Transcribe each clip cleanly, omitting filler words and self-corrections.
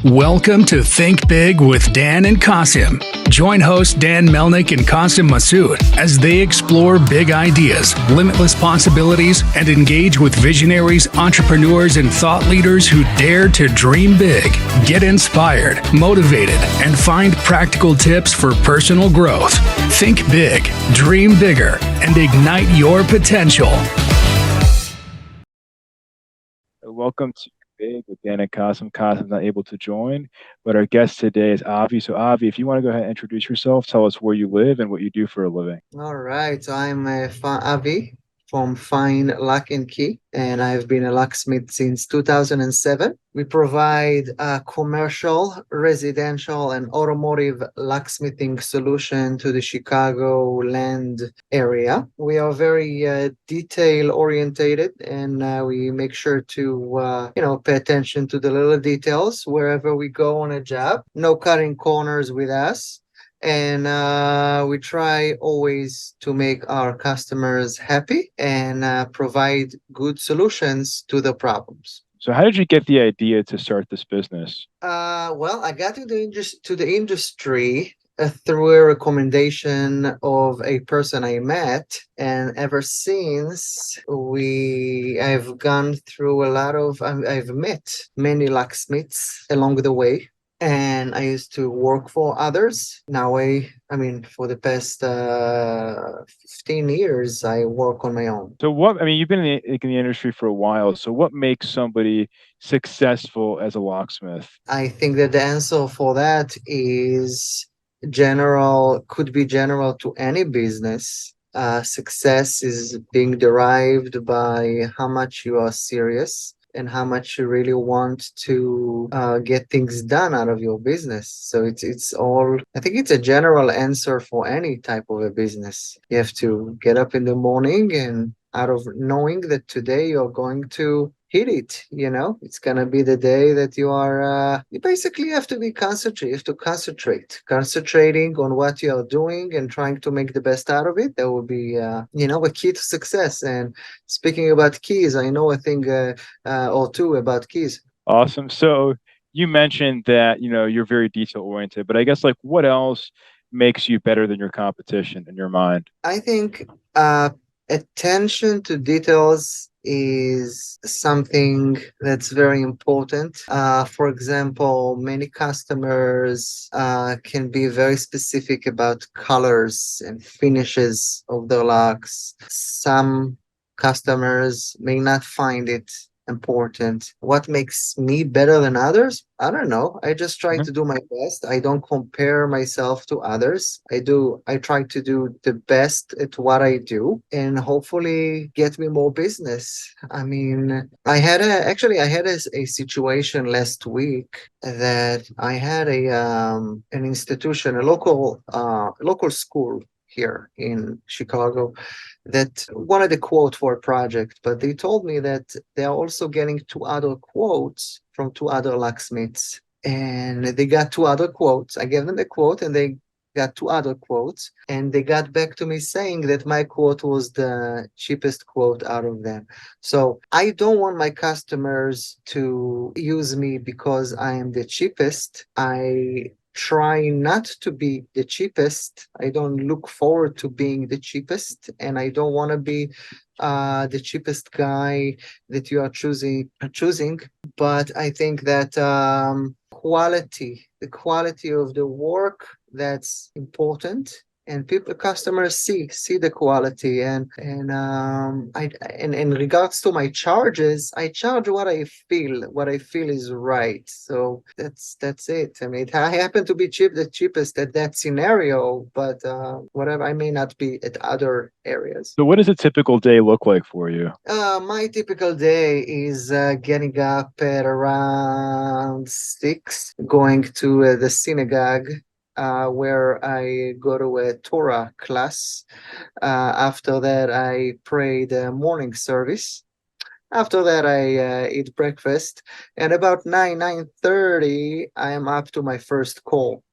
Welcome to Think Big with Dan and Qasim. Join hosts Dan Melnick and Qasim Masood as they explore big ideas, limitless possibilities, and engage with visionaries, entrepreneurs, and thought leaders who dare to dream big, get inspired, motivated, and find practical tips for personal growth. Think big, dream bigger, and ignite your potential. Welcome to Big with Dan and Qasim. Qasim's not able to join, but our guest today is Avi. So, Avi, if you want to go ahead and introduce yourself, tell us where you live and what you do for a living. All right, so I'm Avi from Fine Lock and Key, and I've been a locksmith since 2007. We provide commercial, residential, and automotive locksmithing solution to the Chicagoland area. We are very detail orientated, and we make sure to pay attention to the little details wherever we go on a job. No cutting corners with us. And we try always to make our customers happy and provide good solutions to the problems. So, how did you get the idea to start this business? Well, I got to the industry through a recommendation of a person I met, and ever since I've gone through I've met many locksmiths along the way. And I used to work for others. Now, for the past 15 years, I work on my own. So, you've been in the industry for a while. So, what makes somebody successful as a locksmith? I think that the answer for that is could be general to any business. Success is being derived by how much you are serious and how much you really want to get things done out of your business. So it's all, I think it's a general answer for any type of a business. You have to get up in the morning and out of knowing that today you're going to hit it, it's going to be the day that you basically have to be concentrated. You have to concentrating on what you are doing and trying to make the best out of it. That will be, a key to success. And speaking about keys, I know a thing or two about keys. Awesome. So, you mentioned that, you're very detail oriented, but I guess what else makes you better than your competition in your mind? I think attention to details is something that's very important. For example, many customers can be very specific about colors and finishes of their locks. Some customers may not find it important. What makes me better than others? I don't know. I just try to do my best. I don't compare myself to others. I try to do the best at what I do and hopefully get me more business. I had a situation last week that I had an institution, a local school here in Chicago that wanted a quote for a project, but they told me that they are also getting two other quotes from two other locksmiths. And they got two other quotes. I gave them the quote and they got two other quotes. And they got back to me saying that my quote was the cheapest quote out of them. So I don't want my customers to use me because I am the cheapest. I try not to be the cheapest. I don't look forward to being the cheapest, and I don't want to be the cheapest guy that you are choosing. But I think that the quality of the work, that's important. And customers see the quality, and in regards to my charges, I charge what I feel is right. So that's it. I happen to be the cheapest at that scenario, but whatever, I may not be at other areas. So, what does a typical day look like for you? My typical day is getting up at around 6, going to the synagogue, where I go to a Torah class. After that, I pray the morning service. After that, I eat breakfast. And about 9:30, I am up to my first call.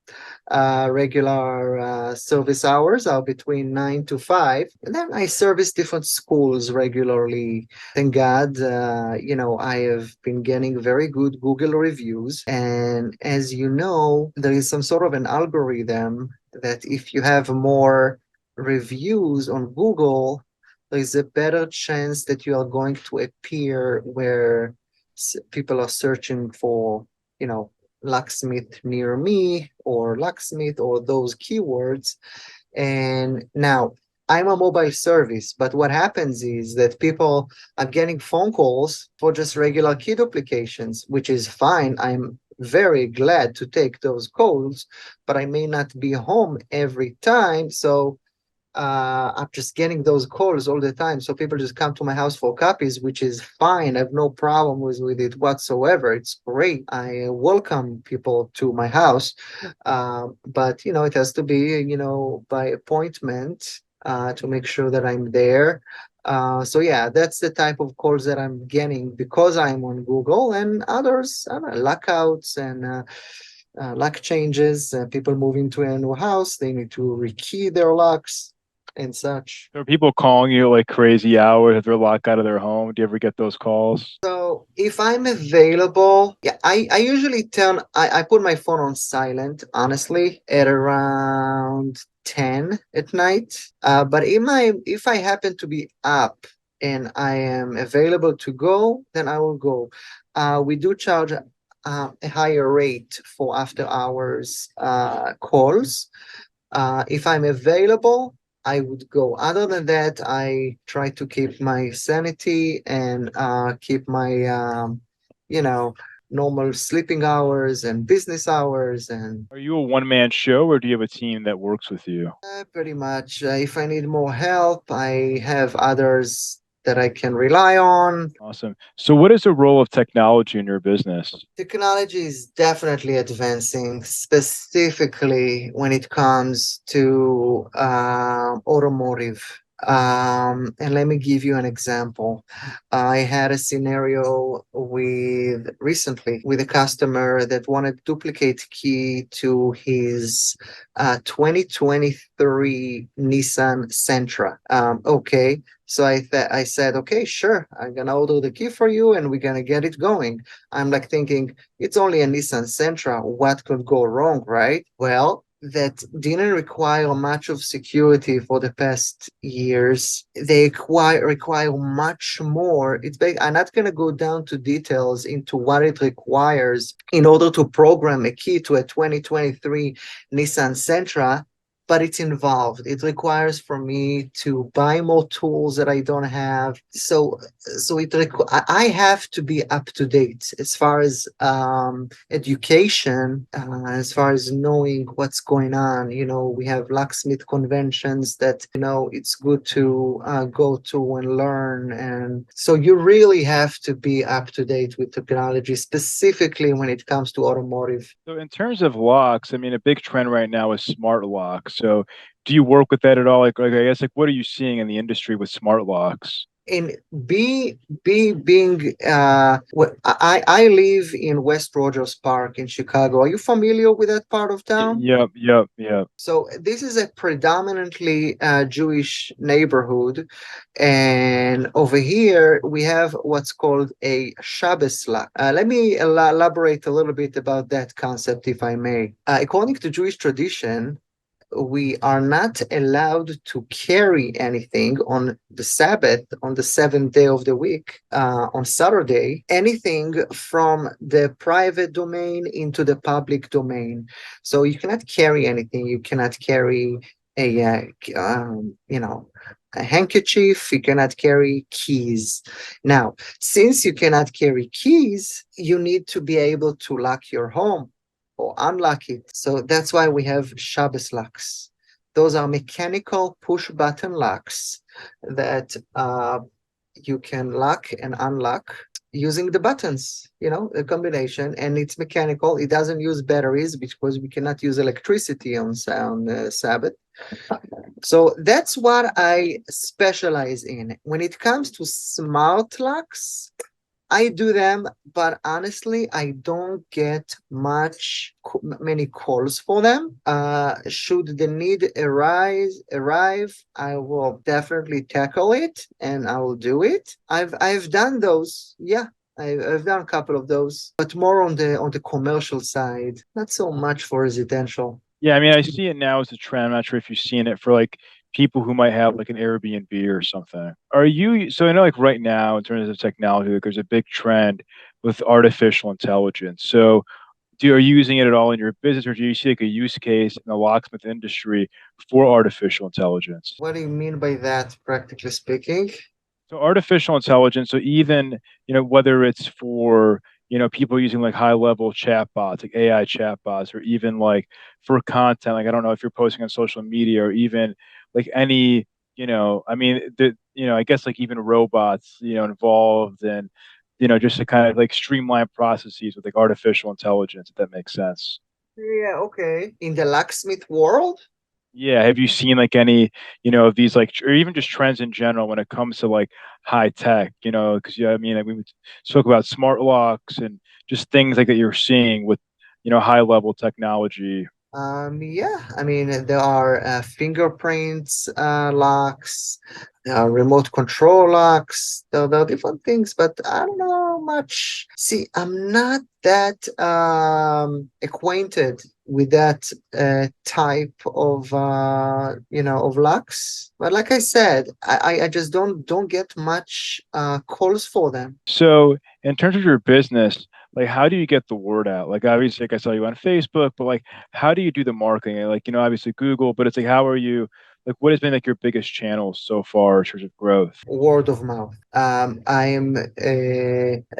Regular service hours are between 9 to 5, and then I service different schools regularly. Thank God, I have been getting very good Google reviews, and as you know, there is some sort of an algorithm that if you have more reviews on Google, there is a better chance that you are going to appear where people are searching for, you know, locksmith near me or locksmith or those keywords. And now I'm a mobile service, but what happens is that people are getting phone calls for just regular key duplications, which is fine. I'm very glad to take those calls, but I may not be home every time. So I'm just getting those calls all the time. So people just come to my house for copies, which is fine. I have no problem with it whatsoever. It's great. I welcome people to my house. But, it has to be, by appointment to make sure that I'm there. So yeah, that's the type of calls that I'm getting because I'm on Google, and others, I don't know, lockouts and lock changes. People move into a new house, they need to rekey their locks and such. There are people calling you like crazy hours if they're locked out of their home. Do you ever get those calls? So if I'm available, yeah, I usually I put my phone on silent, honestly, at around 10 at night. But if I happen to be up and I am available to go, then I will go. We do charge a higher rate for after hours calls. If I'm available, I would go. Other than that, I try to keep my sanity and keep my, you know, normal sleeping hours and business hours and Are you a one-man show or do you have a team that works with you? pretty much. If I need more help, I have others that I can rely on. Awesome. So what is the role of technology in your business? Technology is definitely advancing, specifically when it comes to automotive. And let me give you an example. I had a scenario with recently with a customer that wanted duplicate key to his 2023 Nissan Sentra. Okay, so I said, okay, sure, I'm gonna order the key for you, and we're gonna get it going. I'm like thinking, it's only a Nissan Sentra. What could go wrong, right? Well, that didn't require much of security for the past years. They require much more. I'm not going to go down to details into what it requires in order to program a key to a 2023 Nissan Sentra, but it's involved. It requires for me to buy more tools that I don't have. I have to be up to date as far as education, as far as knowing what's going on. We have locksmith conventions that it's good to go to and learn, and so you really have to be up to date with technology, specifically when it comes to automotive. So in terms of locks, I mean, a big trend right now is smart locks. So do you work with that at all? Like I guess, like what are you seeing in the industry with smart locks? In being I live in West Rogers Park in Chicago. Are you familiar with that part of town? Yep, yep, yep. So this is a predominantly Jewish neighborhood, and over here we have what's called a Shabbos lock. Let me elaborate a little bit about that concept, if I may. According to Jewish tradition, we are not allowed to carry anything on the Sabbath, on the seventh day of the week, on Saturday, anything from the private domain into the public domain. So you cannot carry anything. You cannot carry a handkerchief. You cannot carry keys. Now, since you cannot carry keys, you need to be able to lock your home or unlock it. So that's why we have Shabbos locks. Those are mechanical push button locks that you can lock and unlock using the buttons, a combination, and it's mechanical. It doesn't use batteries because we cannot use electricity on Sabbath. So that's what I specialize in. When it comes to smart locks, I do them, but honestly, I don't get much many calls for them. Should the need arrive, I will definitely tackle it and I will do it. I've done those. Yeah, I've done a couple of those, but more on the commercial side, not so much for residential. Yeah, I mean, I see it now as a trend. I'm not sure if you've seen it for like people who might have like an Airbnb or something. Are you, so I know like right now in terms of technology, like there's a big trend with artificial intelligence. So are you using it at all in your business, or do you see like a use case in the locksmith industry for artificial intelligence? What do you mean by that, practically speaking? So artificial intelligence, so even, whether it's for, people using like high level chatbots, like AI chatbots, or even like for content, like I don't know if you're posting on social media or even like any, I mean, I guess like even robots, involved in, just to kind of like streamline processes with like artificial intelligence, if that makes sense. Yeah, okay. In the locksmith world? Yeah, have you seen like any, of these like, or even just trends in general when it comes to like high tech, because yeah, I mean, like, we spoke about smart locks and just things like that you're seeing with, high level technology. Yeah, I mean, there are fingerprints locks, there are remote control locks, there are different things, but I don't know much. See, I'm not that acquainted with that type of of locks. But like I said, I just don't get much calls for them. So in terms of your business, like how do you get the word out? Like obviously, like I saw you on Facebook, but like how do you do the marketing? Like, obviously Google, but it's like how are you like what has been like your biggest channels so far in terms of growth? Word of mouth. I am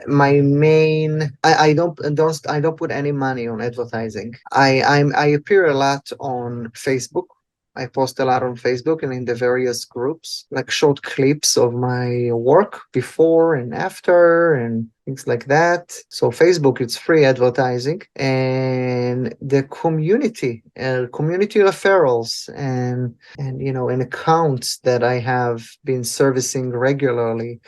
my main. I don't put any money on advertising. I appear a lot on Facebook. I post a lot on Facebook and in the various groups, like short clips of my work before and after and things like that. So Facebook, it's free advertising, and the community referrals and accounts that I have been servicing regularly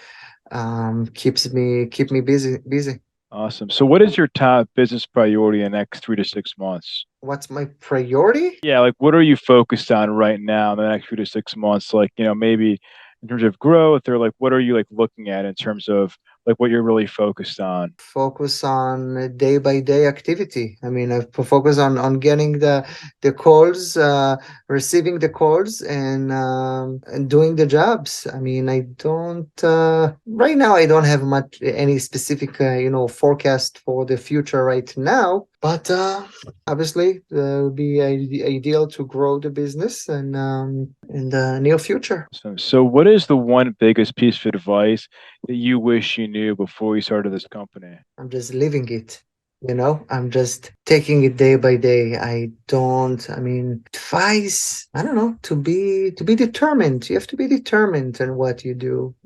keep me busy. Awesome. So what is your top business priority in the next 3 to 6 months? What's my priority? Yeah, like what are you focused on right now in the next 3 to 6 months? Like, maybe in terms of growth, or like what are you like looking at in terms of like what you're really focused on? Focus on day by day activity. I mean, I focus on getting the calls, receiving the calls, and doing the jobs. I mean, I don't right now. I don't have much any specific forecast for the future right now. But obviously, it would be ideal to grow the business and in the near future. So what is the one biggest piece of advice that you wish you knew before you started this company? I'm just living it. I'm just taking it day by day. I mean, advice, I don't know, to be determined. You have to be determined in what you do,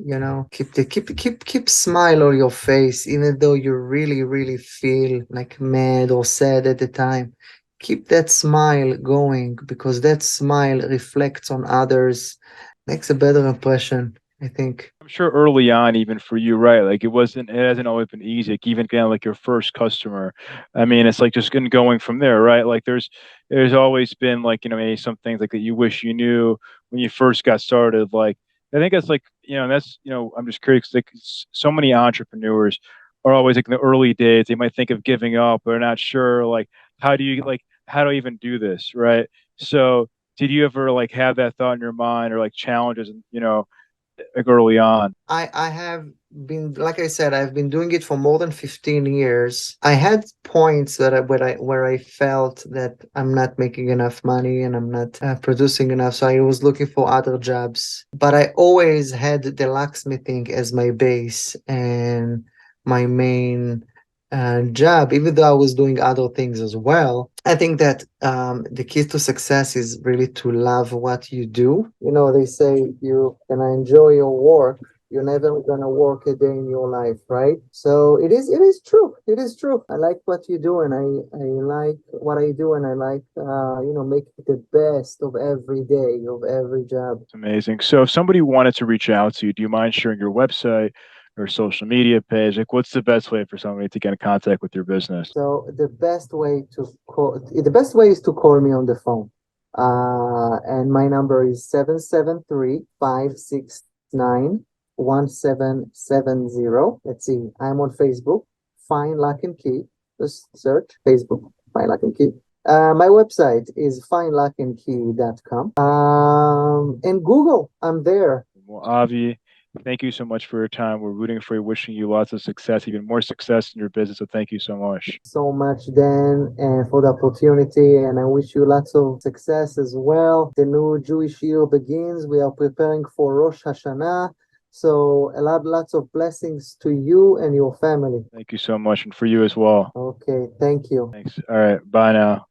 keep smile on your face, even though you really, really feel like mad or sad at the time. Keep that smile going because that smile reflects on others, makes a better impression, I think. I'm sure early on, even for you, right? Like it hasn't always been easy. Like even kind of like your first customer. I mean, it's like just going from there, right? Like there's always been like, maybe some things like that you wish you knew when you first got started. Like I think that's like, that's, I'm just curious, like so many entrepreneurs are always like in the early days, they might think of giving up, but they're not sure like how do I even do this, right? So did you ever like have that thought in your mind or like challenges, like early on? I have been, like I said, I've been doing it for more than 15 years. I had points where I felt that I'm not making enough money and I'm not producing enough, so I was looking for other jobs. But I always had the locksmithing as my base and my main job, even though I was doing other things as well. I think that the key to success is really to love what you do. They say you can enjoy your work. You're never gonna work a day in your life, right? So it is true. It is true. I like what you do, and I like what I do, and I like making the best of every day of every job. It's amazing. So if somebody wanted to reach out to you, do you mind sharing your website or social media page? Like, what's the best way for somebody to get in contact with your business? So the best way is to call me on the phone. And my number is 773-569-1770. Let's see. I'm on Facebook. Fine Lock and Key. Just search Facebook. Fine Lock and Key. My website is finelockandkey.com. And Google. I'm there. Well, Avi, thank you so much for your time. We're rooting for you, wishing you lots of success, even more success in your business. So thank you so much. So much, Dan, and for the opportunity. And I wish you lots of success as well. The new Jewish year begins. We are preparing for Rosh Hashanah. So lots of blessings to you and your family. Thank you so much, and for you as well. Okay, thank you. Thanks. All right. Bye now.